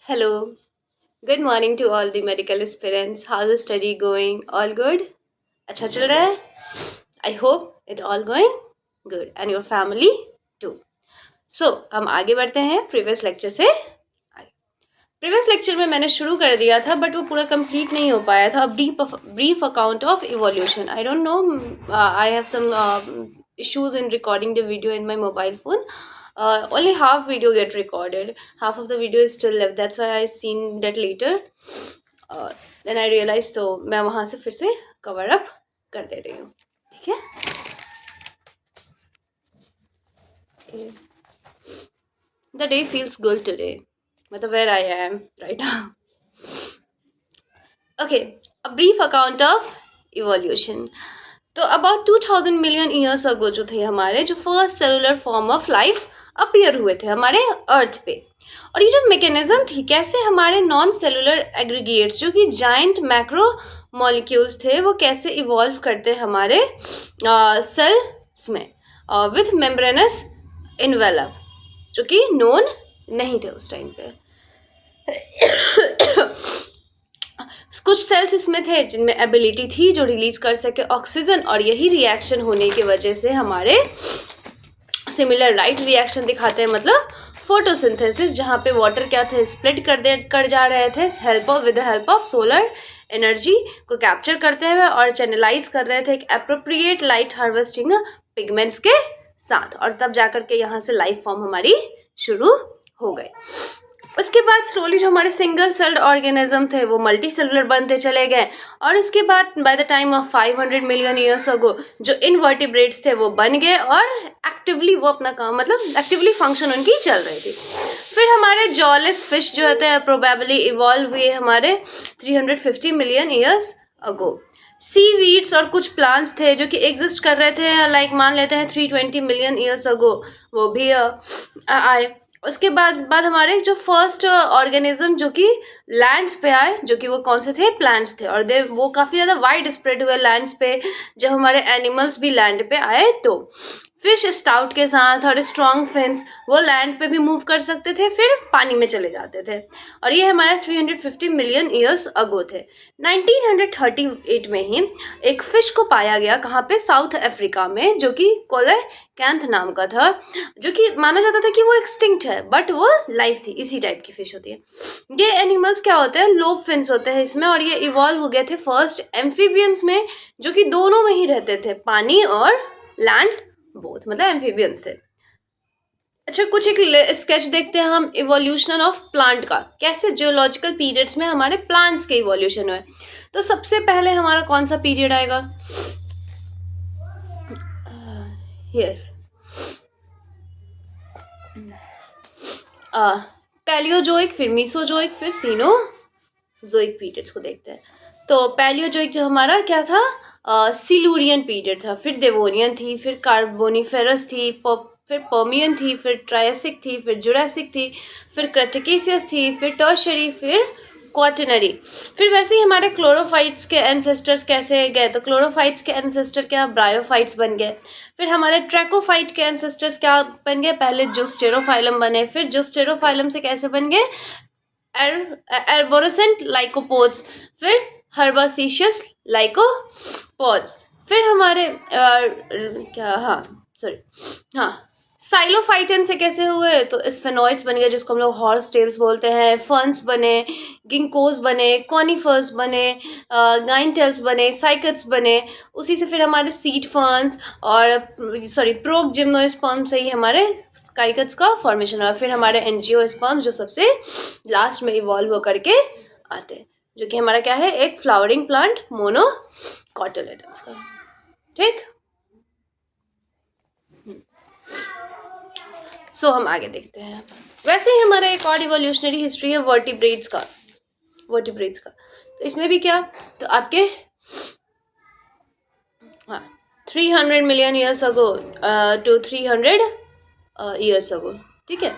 Hello. Good morning to all the medical aspirants. How's the study going? All good? अच्छा चल रहा है? I hope it all going good and your family too. So हम आगे बढ़ते हैं previous lecture से आगे। प्रीवियस लेक्चर में मैंने शुरू कर दिया था बट वो पूरा कंप्लीट नहीं हो पाया था। Brief account of evolution. I don't know, I have some issues in recording the video in my mobile phone. Only half video get recorded, half of the video is still left, that's why I seen that later. Then I realized तो मैं वहाँ से फिर से cover up कर दे रही हूँ, ठीक है? The day feels good today, मतलब where I am right now. Okay, a brief account of evolution. तो अबाउट 2000 मिलियन ईयर्स अगो जो थे हमारे, जो first cellular form of life appear हुए थे हमारे अर्थ पे। और ये जो मैकेनिज्म थी, कैसे हमारे नॉन सेलुलर एग्रीगेट्स जो कि जाइंट मैक्रो मॉलिक्यूल्स थे, वो कैसे इवॉल्व करते हमारे सेल्स में विथ मेम्ब्रेनस इन्वेलप, जो कि नोन नहीं थे उस टाइम पे। कुछ सेल्स इसमें थे जिनमें एबिलिटी थी जो रिलीज कर सके ऑक्सीजन, और यही रिएक्शन होने की वजह से हमारे सिमिलर लाइट रिएक्शन दिखाते हैं, मतलब फोटोसिंथेसिस, जहाँ पे वाटर क्या थे, स्प्लिट कर जा रहे थे with the help of solar energy को कैप्चर करते हुए और चैनलाइज कर रहे थे एक एप्रोप्रिएट लाइट हार्वेस्टिंग पिगमेंट्स के साथ, और तब जाकर के यहाँ से लाइफ फॉर्म हमारी शुरू हो गई। उसके बाद स्लोली जो हमारे सिंगल सेल्ड ऑर्गेनिज्म थे वो मल्टी सेलुलर बनते चले गए, और उसके बाद by the time of 500 million years अगो जो इनवर्टिब्रेट्स थे वो बन गए, और एक्टिवली वो अपना काम, मतलब एक्टिवली फंक्शन उनकी चल रही थी। फिर हमारे जॉलेस फिश जो होते हैं प्रोबेबली इवॉल्व हुए हमारे 350 मिलियन ईयर्स अगो। सीवीड्स और कुछ प्लांट्स थे जो कि एग्जिस्ट कर रहे थे, लाइक मान लेते हैं 320 मिलियन ईयर्स अगो, वो भी आए। उसके बाद हमारे जो फर्स्ट ऑर्गेनिज्म जो कि लैंड्स पे आए, जो कि वो कौन से थे, प्लांट्स थे, और वो काफ़ी ज़्यादा वाइड स्प्रेड हुए लैंड्स पे, जब हमारे एनिमल्स भी लैंड पे आए। तो फिश स्टाउट के साथ और स्ट्रॉन्ग फिन्स वो लैंड पे भी मूव कर सकते थे, फिर पानी में चले जाते थे, और ये हमारे 350 मिलियन ईयर्स अगो थे। 1938 में ही एक फिश को पाया गया, कहाँ पे, साउथ अफ्रीका में, जो कि कोलेकैंथ नाम का था, जो कि माना जाता था कि वो एक्सटिंक्ट है, बट वो लाइव थी, इसी टाइप की फिश होती है। ये एनिमल्स क्या होते हैं, लोब फिन्स होते हैं इसमें, और ये इवॉल्व हो गए थे फर्स्ट एम्फीबियंस में, जो कि दोनों में ही रहते थे, पानी और लैंड बोथ, मतलब एम्फीबियंस थे। अच्छा, कुछ एक स्केच देखते हैं हम इवोल्यूशन ऑफ प्लांट का, कैसे जियोलॉजिकल पीरियड्स में हमारे प्लांट्स के इवोल्यूशन हुए। तो सबसे पहले हमारा कौन सा पीरियड आएगा, यस, पैलियोजोइक, फिर मीसोजोइक, फिर सीनोजोइक पीरियड्स को देखते हैं। तो पैलियोजोइक जो हमारा क्या था, सिलूरियन पीरियड था, फिर देवोनियन थी, फिर कार्बोनिफेरस थी, फिर पर्मियन थी, फिर ट्रायसिक थी, फिर जुरासिक थी, फिर क्रेटिकेशियस थी, फिर टर्शियरी, फिर क्वाटरनरी। फिर वैसे ही हमारे क्लोरोफाइट्स के एंसेस्टर्स कैसे गए, तो क्लोरोफाइट्स के एंसेस्टर क्या, ब्रायोफाइट्स बन गए। फिर हमारे ट्रैकोफाइट के एंसेस्टर्स क्या बन गए, पहले जुस्टेरोफाइलम बने, फिर जुस्टेरोफाइलम से कैसे बन गए, एर्बोरेसेंट लाइकोपोड्स, फिर हर्बासीशियस लाइकोपोड्स। फिर हमारे साइलोफाइटन से कैसे हुए, तो स्फेनोइड्स बन गए, जिसको हम लोग हॉर्स टेल्स बोलते हैं, फर्न्स बने, गिंकोस बने, कॉनिफर्स बने, गाइनटेल्स बने, साइकट्स बने। उसी से फिर हमारे सीड फर्न्स और प्रोक जिम्नोस्पर्म से ही हमारे काइकट्स का फॉर्मेशन हुआ। फिर हमारे एंजियोस्पर्म्स जो सबसे लास्ट में इवॉल्व होकर के आते हैं, जो कि हमारा क्या है, एक फ्लावरिंग प्लांट मोनोकोटिलेडन्स का, ठीक। सो हम आगे देखते हैं। वैसे ही हमारा एक और इवोल्यूशनरी हिस्ट्री है वर्टिब्रेट्स का। तो इसमें भी क्या, तो आपके 300 million years ago to 300 years ago, ठीक है।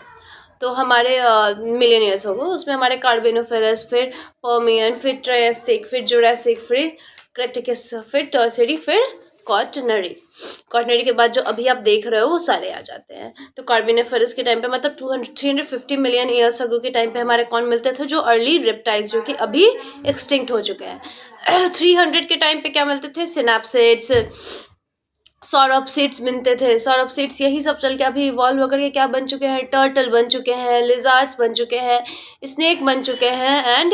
तो हमारे मिलियन ईयर्स अगो उसमें हमारे कार्बोनिफेरस, फिर पर्मियन, फिर ट्रायसिक, फिर जुरासिक, फिर क्रेटिकस, फिर टर्शियरी, फिर क्वाटरनरी के बाद जो अभी आप देख रहे हो वो सारे आ जाते हैं। तो कार्बोनिफरस के टाइम पे मतलब 350 मिलियन ईयर्स अगो के टाइम पे हमारे कौन मिलते थे, जो अर्ली रेप्टाइल्स जो कि अभी एक्सटिंक्ट हो चुके हैं। 300 के टाइम पे क्या मिलते थे, सिनेप्सिड्स, सौरोप्सिड्स मिलते थे। सौरोप्सिड्स यही सब चल के अभी इवॉल्व होकर के क्या बन चुके हैं, टर्टल बन चुके हैं, लिजार्ड्स बन चुके हैं, स्नेक बन चुके हैं एंड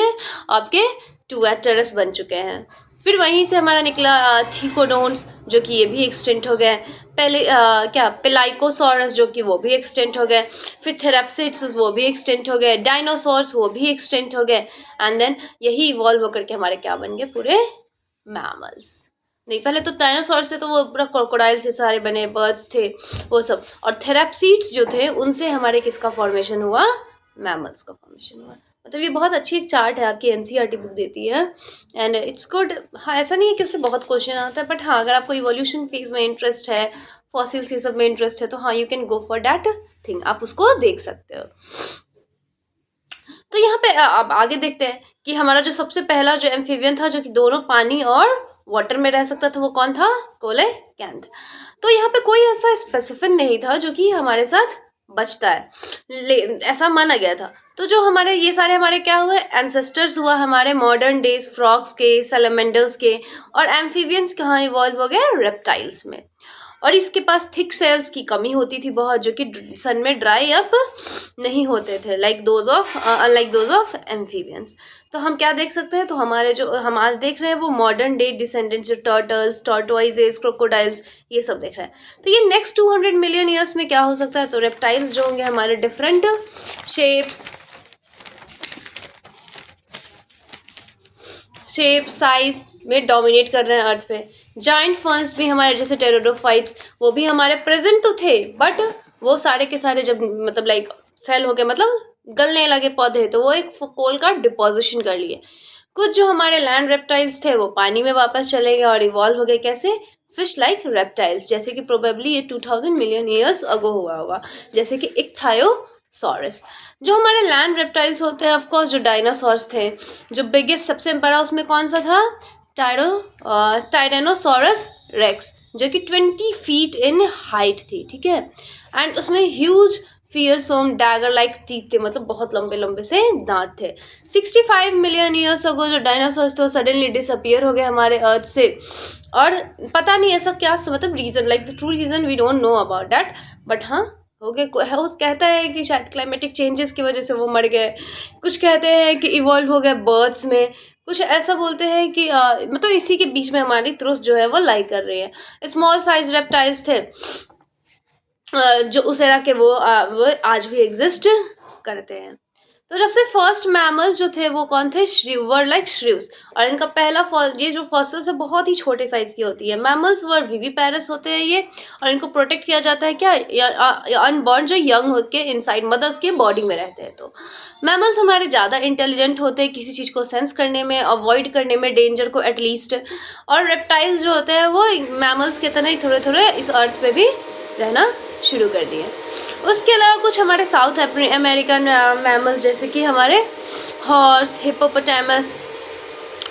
आपके टूएटरस बन चुके हैं। फिर वहीं से हमारा निकला थीकोडोन्स, जो कि ये भी एक्सटेंट हो गए। पहले पेलाइकोसॉरस, जो कि वो भी एक्सटेंट हो गए। फिर थेराप्सिड्स, वो भी एक्सटेंट हो गए। डायनासोर्स, वो भी एक्सटेंट हो गए। एंड देन यही इवॉल्व होकर के हमारे क्या बन गए, पूरे मैमल्स। नहीं, पहले तो डायनासोर से तो वो पूरा क्रोकोडाइल से सारे बने, बर्ड्स थे वो सब, और थेराप्सीड्स जो थे उनसे हमारे किसका फॉर्मेशन हुआ, मैमल्स का फॉर्मेशन हुआ। मतलब ये बहुत अच्छी एक चार्ट है, आपकी एनसीईआरटी बुक देती है एंड इट्स गुड। हाँ, ऐसा नहीं है कि उससे बहुत क्वेश्चन आता है, बट हाँ अगर आपको इवोल्यूशन फेज में इंटरेस्ट है, फॉसिल्स ये सब में इंटरेस्ट है, तो हाँ you can go for that thing, आप उसको देख सकते हो। तो यहाँ पे अब आगे देखते हैं कि हमारा जो सबसे पहला जो एम्फीबियन था, जो कि दोनों पानी और वाटर में रह सकता था, वो कौन था, कोलेकैंथ। तो यहाँ पे कोई ऐसा स्पेसिफिक नहीं था जो कि हमारे साथ बचता है, ऐसा माना गया था। तो जो हमारे ये सारे हमारे क्या हुए, एंसेस्टर्स हुआ हमारे मॉडर्न डेज फ्रॉग्स के, सैलमेंडर्स के, और एम्फीबियंस कहाँ इवॉल्व हो गए, रेप्टाइल्स में। और इसके पास थिक सेल्स की कमी होती थी बहुत, जो कि सन में ड्राई अप नहीं होते थे, लाइक दोज ऑफ एम्फीबियंस। तो हम क्या देख सकते हैं, तो हमारे जो हम आज देख रहे हैं वो modern day descendants, turtles, tortoises, crocodiles, ये सब देख रहे हैं। तो ये नेक्स्ट 200 मिलियन ईयर्स में क्या हो सकता है, तो रेप्टाइल्स जो होंगे हमारे डिफरेंट शेप साइज में डोमिनेट कर रहे हैं अर्थ पे। जाइंट फर्न्स भी हमारे जैसे टेरोडोफाइट्स, वो भी हमारे प्रेजेंट तो थे, बट वो सारे के सारे जब मतलब लाइक फेल हो गए, मतलब गलने लगे पौधे, तो वो एक कोल का डिपोजिशन कर लिए। कुछ जो हमारे लैंड रेप्टाइल्स थे वो पानी में वापस चले गए और इवॉल्व हो गए, कैसे, फिश लाइक रेप्टाइल्स, जैसे कि प्रोबेबली ये 2000 मिलियन ईयर्स अगो हुआ होगा, जैसे कि इक्थायोसॉरस। जो हमारे लैंड रेप्टाइल्स होते हैं, ऑफकोर्स जो डायनासोर्स थे, जो बिगेस्ट सबसे बड़ा उसमें कौन सा था, टायरेनोसॉरस रेक्स, जो कि 20 फीट इन हाइट थी, ठीक है। एंड उसमें ह्यूज फियरसोम डैगर लाइक टीथ थे, मतलब बहुत लंबे लंबे से दांत थे। 65 मिलियन ईयर्स अगो जो डायनासोर्स थे वो सडनली डिसअपियर हो गए हमारे अर्थ से, और पता नहीं ऐसा क्या मतलब reason, like the true reason we don't know about that, but हाँ हो गए। उस कहता है कि शायद क्लाइमेटिक चेंजेस की वजह से वो मर गए, कुछ कहते हैं कि इवॉल्व हो गए बर्ड्स में, कुछ ऐसा बोलते हैं कि मतलब इसी के बीच में हमारी ट्रुथ जो है वो लाई कर रही है। स्मॉल साइज रेप्टाइल्स थे जो उस एरा के, वो आज भी एग्जिस्ट करते हैं। तो जब से फर्स्ट मैमल्स जो थे वो कौन थे, श्रीवर लाइक श्रीव्स, और इनका पहला ये जो फॉसिल्स है बहुत ही छोटे साइज की होती है। मैमल्स वर विविपेरस होते हैं ये, और इनको प्रोटेक्ट किया जाता है क्या, अनबॉर्न जो यंग होके इनसाइड मदर्स के बॉडी में रहते हैं। तो मैमल्स हमारे ज़्यादा इंटेलिजेंट होते हैं किसी चीज़ को सेंस करने में, अवॉइड करने में डेंजर को एटलीस्ट, और रेप्टाइल्स जो होते हैं वो मैमल्स के तरह ही थोड़े थोड़े इस अर्थ पे भी रहना शुरू कर दिए। उसके अलावा कुछ हमारे साउथ अमेरिकन मैमल्स, जैसे कि हमारे हॉर्स, हिप्पोपोटामस,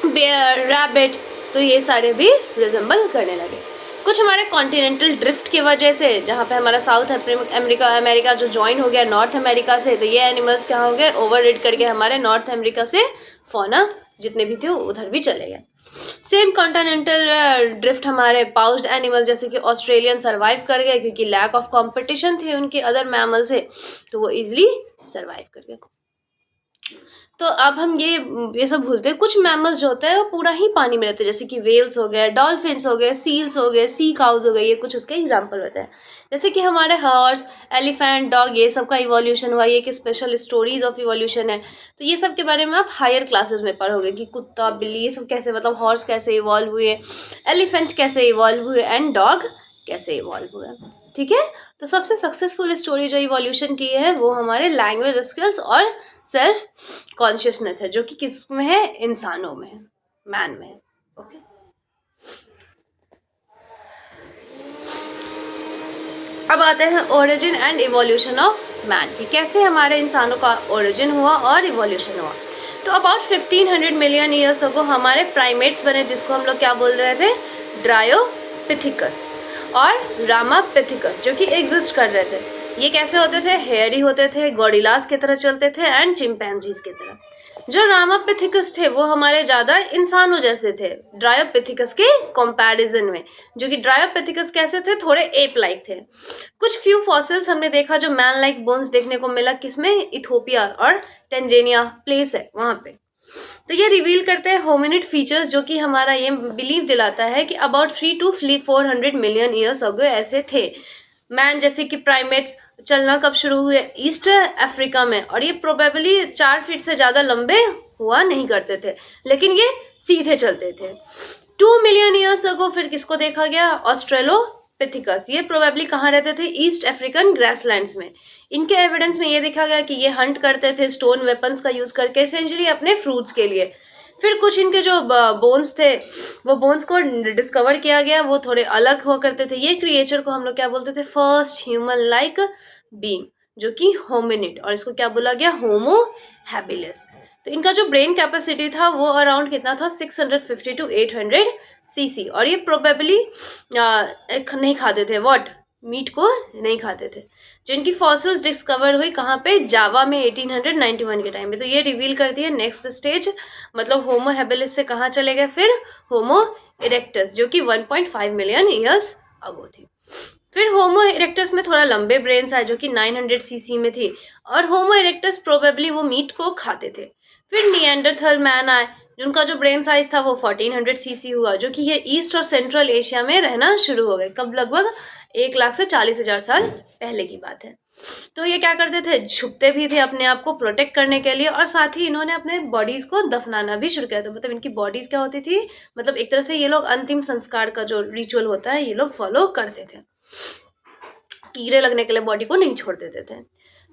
बेयर, रैबिट, तो ये सारे भी रिजेंबल करने लगे। कुछ हमारे कॉन्टिनेंटल ड्रिफ्ट की वजह से, जहाँ पे हमारा साउथ अमेरिका जो ज्वाइन हो गया नॉर्थ अमेरिका से, तो ये एनिमल्स क्या हो गए, ओवरराइड करके हमारे नॉर्थ अमेरिका से फौना जितने भी थे उधर भी चले गए। सेम कॉन्टिनेंटल ड्रिफ्ट हमारे पाउच्ड एनिमल्स जैसे कि ऑस्ट्रेलियन सर्वाइव कर गए, क्योंकि लैक ऑफ कंपटीशन थे उनके अदर मैमल से, तो वो इजीली सर्वाइव कर गए। तो अब हम ये सब भूलते हैं, कुछ मैमल्स जो होते हैं वो पूरा ही पानी में रहते हैं, जैसे कि वेल्स हो गए, डॉल्फिन्स हो गए, सील्स हो गए, सी काउज हो गए, ये कुछ उसके एग्जाम्पल होते हैं। जैसे कि हमारे हॉर्स, एलिफेंट, डॉग, ये सब का इवोल्यूशन हुआ, ये एक स्पेशल स्टोरीज ऑफ इवोल्यूशन है। तो ये सब के बारे में आप हायर क्लासेस में पढ़ोगे कि कुत्ता, बिल्ली, ये सब कैसे, मतलब हॉर्स कैसे इवॉल्व हुए, एलिफेंट कैसे इवॉल्व हुए, एंड डॉग कैसे इवॉल्व हुए, ठीक है। तो सबसे सक्सेसफुल स्टोरी जो इवोल्यूशन की है वो हमारे लैंग्वेज स्किल्स और सेल्फ कॉन्शियसनेस है, जो कि किस में है, इंसानों में है, मैन में है, ओके। अब आते हैं origin and evolution of man, कि कैसे हमारे इंसानों का ओरिजिन हुआ और इवोल्यूशन हुआ। तो अबाउट 1500 मिलियन ईयर्स अगो हमारे प्राइमेट्स बने, जिसको हम लोग क्या बोल रहे थे, ऑस्ट्रेलोपिथिकस और रामापिथिकस जो कि एग्जिस्ट कर रहे थे। ये कैसे होते थे? हेयरी होते थे, गॉरिलास की तरह चलते थे एंड चिंपैंजीज की तरह। जो रामापिथिकस थे वो हमारे ज्यादा इंसानों जैसे थे ड्रायोपिथिकस के कंपैरिजन में, जो कि ड्रायोपिथिकस कैसे थे? थोड़े एप लाइक थे। कुछ फ्यू फॉसिल्स हमने देखा जो मैन लाइक बोन्स देखने को मिला, किसमें? इथोपिया और टेंजेनिया प्लेस है वहां पे। तो ये रिवील करते हैं होमिनिड फीचर्स, जो कि हमारा ये बिलीव दिलाता है कि अबाउट 3 to 400 मिलियन ईयर्स अगो ऐसे थे। मैन जैसे कि प्राइमेट्स चलना कब शुरू हुए? ईस्ट अफ्रीका में, और ये प्रोबेबली 4 फीट से ज्यादा लंबे हुआ नहीं करते थे, लेकिन ये सीधे चलते थे। 2 मिलियन ईयर्स अगो फिर किसको देखा गया? ऑस्ट्रेलोपिथिकस। ये प्रोबेबली कहाँ रहते थे? ईस्ट अफ्रीकन ग्रासलैंड्स में। इनके एविडेंस में ये देखा गया कि ये हंट करते थे स्टोन वेपन्स का यूज करके, एसेंशियली अपने फ्रूट्स के लिए। फिर कुछ इनके जो बोन्स थे वो बोन्स को डिस्कवर किया गया, वो थोड़े अलग हुआ करते थे। ये क्रिएचर को हम लोग क्या बोलते थे? फर्स्ट ह्यूमन लाइक बीइंग, जो कि होमिनिड, और इसको क्या बोला गया? Homo habilis. तो इनका जो ब्रेन कैपेसिटी था वो अराउंड कितना था? 650 to 800 सीसी। और ये प्रोबेबली नहीं खाते थे व्हाट? मीट को नहीं खाते थे। जो इनकी फॉसिल्स डिस्कवर हुई कहाँ पे? जावा में 1891 के टाइम में। तो ये रिवील करती है नेक्स्ट स्टेज, मतलब होमो हैबिलिस से कहाँ चले गए फिर? होमो इरेक्टस, जो कि 1.5 मिलियन ईयर्स अगो थी। फिर होमो इरेक्टस में थोड़ा लंबे ब्रेन्स आए जो कि 900 सीसी में थी, और होमो इरेक्टस प्रोबेबली वो मीट को खाते थे। फिर निएंडरथल मैन आए जिनका जो ब्रेन साइज था वो 1400 सीसी हुआ, जो कि ये ईस्ट और सेंट्रल एशिया में रहना शुरू हो गए। कब? लगभग 1 लाख से 40,000 साल पहले की बात है। तो ये क्या करते थे? छुपते भी थे अपने आप को प्रोटेक्ट करने के लिए, और साथ ही इन्होंने अपने बॉडीज को दफनाना भी शुरू किया था। मतलब इनकी बॉडीज क्या होती थी? मतलब एक तरह से ये लोग अंतिम संस्कार का जो रिचुअल होता है ये लोग फॉलो करते थे। कीड़े लगने के लिए बॉडी को नहीं छोड़ देते थे।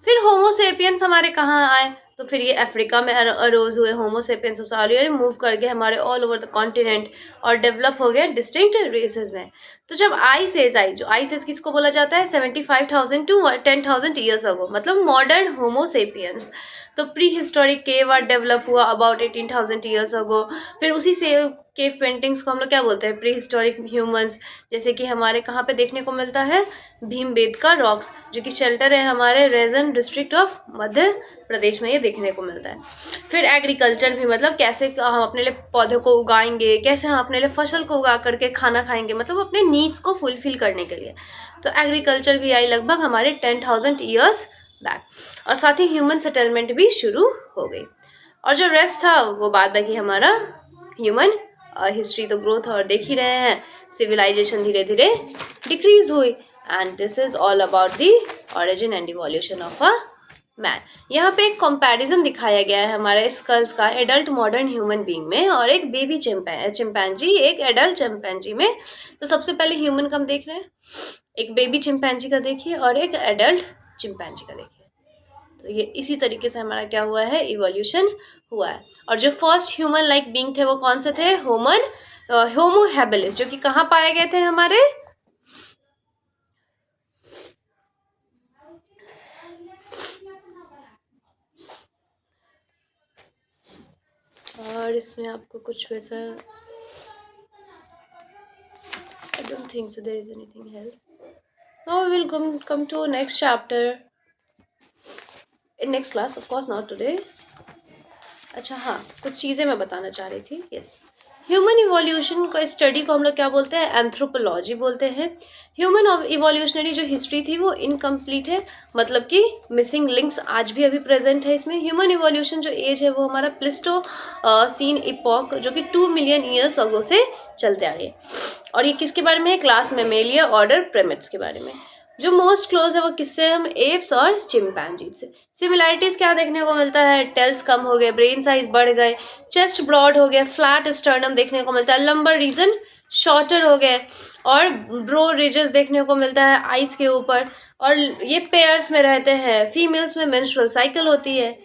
फिर होमोसेपियंस हमारे कहाँ आए? तो फिर ये अफ्रीका में अरोज हुए। होमोसेपियंस सबसे मूव करके हमारे ऑल ओवर द कॉन्टिनेंट और डेवलप हो गए डिस्टिंक्ट रेसेस में। तो जब आइस एज आई, जो आइस एज किसको बोला जाता है? 75,000 to 10,000 ईयर्स अगो, मतलब मॉडर्न होमोसेपियंस। तो pre historic cave art develop हुआ अबाउट 18,000 ईयर्स अगो। फिर उसी से केव पेंटिंग्स को हम लोग क्या बोलते हैं? प्री हिस्टोरिक ह्यूमंस, जैसे कि हमारे कहाँ पे देखने को मिलता है? भीमबेटका रॉक्स, जो कि शेल्टर है हमारे raisin district of Madhya Pradesh में, ये देखने को मिलता है। फिर एग्रीकल्चर भी, मतलब कैसे हम अपने लिए पौधों को उगाएंगे, कैसे हम अपने लिए फसल को उगा करके खाना खाएंगे, मतलब अपने नीड्स को फुलफिल करने के लिए। तो एग्रीकल्चर भी आई लगभग हमारे 10,000 ईयर्स बैक, और साथ ही ह्यूमन सेटलमेंट भी शुरू हो गई। और जो रेस्ट था वो बाद बाकी हमारा ह्यूमन हिस्ट्री तो ग्रोथ और देख ही रहे हैं, सिविलाइजेशन धीरे धीरे डिक्रीज हुई, and this is all about the origin and evolution of a man. यहाँ पे एक कंपैरिजन दिखाया गया है हमारे स्कल्स का एडल्ट मॉडर्न ह्यूमन बीइंग में और एक बेबी चिंपैंजी, एक एडल्ट चिंपैंजी में। तो सबसे पहले ह्यूमन का हम देख रहे हैं, एक बेबी चिंपैंजी का देखिए और एक एडल्ट चिंपैंजी का देखिए। तो ये इसी तरीके से हमारा क्या हुआ है? इवोल्यूशन हुआ है। और जो फर्स्ट ह्यूमन लाइक बीइंग थे वो कौन से थे? होमो हैबिलिस, जो कि कहाँ पाए गए थे हमारे? और इसमें आपको कुछ वैसा I don't think so there is anything else. Now we will come to next chapter in next class, of course not today. अच्छा हाँ, कुछ चीज़ें मैं बताना चाह रही थी। यस, ह्यूमन इवोल्यूशन का स्टडी को हम लोग क्या बोलते हैं? एंथ्रोपोलॉजी बोलते हैं। ह्यूमन इवोल्यूशनरी जो हिस्ट्री थी वो इनकम्प्लीट है, मतलब कि मिसिंग लिंक्स आज भी अभी प्रेजेंट है इसमें। ह्यूमन इवोल्यूशन जो एज है वो हमारा प्लिस्टोसीन इपॉक, जो कि 2 मिलियन ईयर्स अगो से चलते आ रही है। और ये किसके बारे में है? क्लास मेमेलिया ऑर्डर प्रिमेट्स के बारे में। जो मोस्ट क्लोज है वो किससे? हम एप्स और चिंपैंजी से। सिमिलैरिटीज क्या देखने को मिलता है? टेल्स कम हो गए, ब्रेन साइज बढ़ गए, चेस्ट ब्रॉड हो गया, फ्लैट स्टर्नम देखने को मिलता है, लंबर रीजन शॉर्टर हो गए, और ब्रो रिजेस देखने को मिलता है आइस के ऊपर। और ये पेयर्स में रहते हैं, फीमेल्स में मेंस्ट्रुअल साइकिल होती है।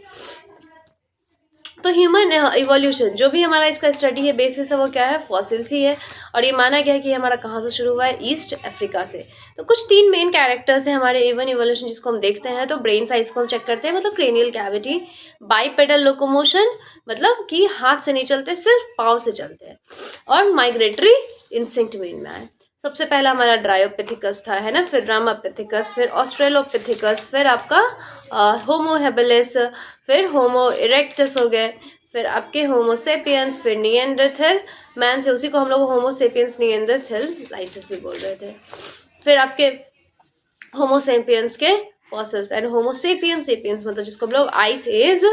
तो ह्यूमन इवोल्यूशन जो भी हमारा इसका स्टडी है बेसिस है वो क्या है? फॉसिल्स ही है। और ये माना गया है कि हमारा कहाँ से शुरू हुआ है? ईस्ट अफ्रीका से। तो कुछ 3 मेन कैरेक्टर्स हैं हमारे ह्यूमन इवोल्यूशन जिसको हम देखते हैं। तो ब्रेन साइज को हम चेक करते हैं, मतलब क्रेनियल कैविटी, बाइपेडल लोकोमोशन, मतलब कि हाथ से नहीं चलते, सिर्फ पाँव से चलते हैं, और माइग्रेटरी इंस्टिंक्ट मेन में आए। सबसे पहला हमारा ड्रायोपिथिकस था, है ना, फिर रामापिथिकस, फिर ऑस्ट्रेलोपिथिकस, फिर आपका होमो हेबिलिस, फिर होमो इरेक्टस हो गए, फिर आपके होमोसेपियंस, फिर निएंडरथल मैन से, उसी को हम लोग होमोसेपियंस निएंडरथल लाइसिस भी बोल रहे थे, फिर आपके होमोसेपियंस के फॉसिल्स एंड होमोसेपियंस सेपियंस मतलब जिसको हम लोग आइस एज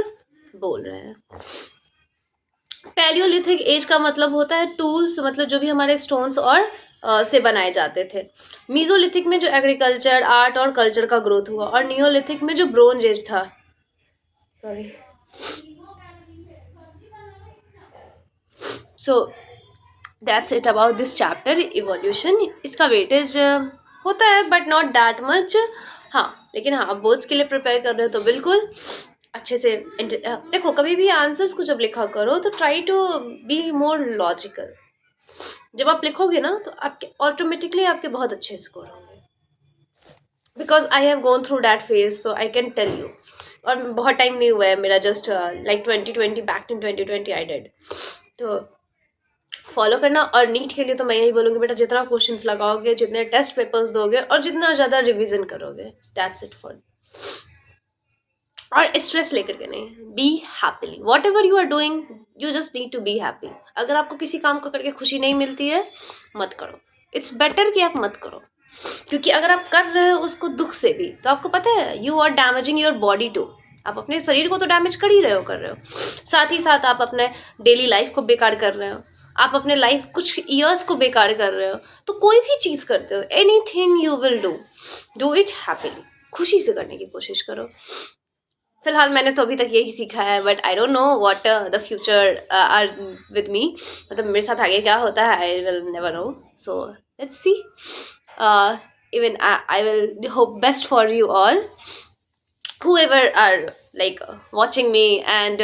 बोल रहे हैं। पैलियोलिथिक एज का मतलब होता है टूल्स, मतलब जो भी हमारे स्टोन्स और से बनाए जाते थे। मीजोलिथिक में जो एग्रीकल्चर, आर्ट और कल्चर का ग्रोथ हुआ, और नियोलिथिक में जो ब्रोंज एज था, sorry, so that's it about this chapter evolution. इसका वेटेज होता है बट नॉट दैट मच, हाँ, लेकिन हाँ, आप बोर्ड्स के लिए प्रिपेयर कर रहे हो तो बिल्कुल अच्छे से देखो, कभी भी आंसर्स को जब लिखा करो तो try to be more logical. जब आप लिखोगे ना तो आपके ऑटोमेटिकली आपके बहुत अच्छे स्कोर होंगे, because I have gone through that phase, so I can tell you. और बहुत टाइम नहीं हुआ है मेरा, just like 2020, back in 2020 I did, तो फॉलो करना। और नीट के लिए तो मैं यही बोलूँगी बेटा, जितना क्वेश्चंस लगाओगे, जितने टेस्ट पेपर्स दोगे और जितना ज़्यादा रिवीजन करोगे, दैट्स इट फॉर। और स्ट्रेस लेकर के नहीं, be happily whatever you are doing, you just need to be happy. अगर आपको किसी काम को करके खुशी नहीं मिलती है, मत करो, इट्स बेटर कि आप मत करो, क्योंकि अगर आप कर रहे हो उसको दुख से भी, तो आपको पता है you are damaging your body too. आप अपने शरीर को तो डैमेज कर ही रहे हो, कर रहे हो, साथ ही साथ आप अपने डेली लाइफ को बेकार कर रहे हो, आप अपने लाइफ कुछ ईयर्स को बेकार कर रहे हो। तो कोई भी चीज़ करते हो, anything you will do it happily, खुशी से करने की कोशिश करो। फिलहाल मैंने तो अभी तक यही सीखा है, but I don't know what the future are with me, मतलब मेरे साथ आगे क्या होता है, I will never know, so let's see. Even I will hope best for you all, whoever are like watching me and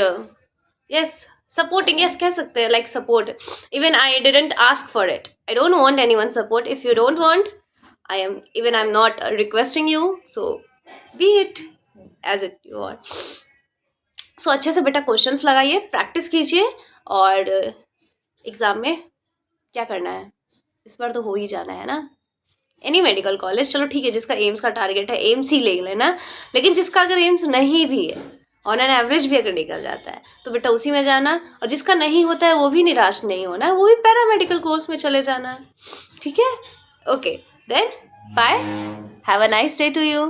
yes, supporting, yes, कह सकते हैं, like support. Even I didn't ask for it, I don't want anyone's support. If you don't want, I'm not requesting you, so be it as it you are. So अच्छे से बेटा questions लगाइए, practice कीजिए, और exam में क्या करना है, इस बार तो हो ही जाना है ना, एनी मेडिकल कॉलेज, चलो ठीक है, जिसका एम्स का टारगेट है एम्स ही ले लेना, लेकिन जिसका अगर एम्स नहीं भी है, ऑन एन एवरेज भी अगर निकल जाता है, तो बेटा उसी में जाना, और जिसका नहीं होता है वो भी निराश नहीं होना है, वो भी पैरामेडिकल कोर्स में चले जाना है, ठीक है। Okay then, bye, have a nice day to you.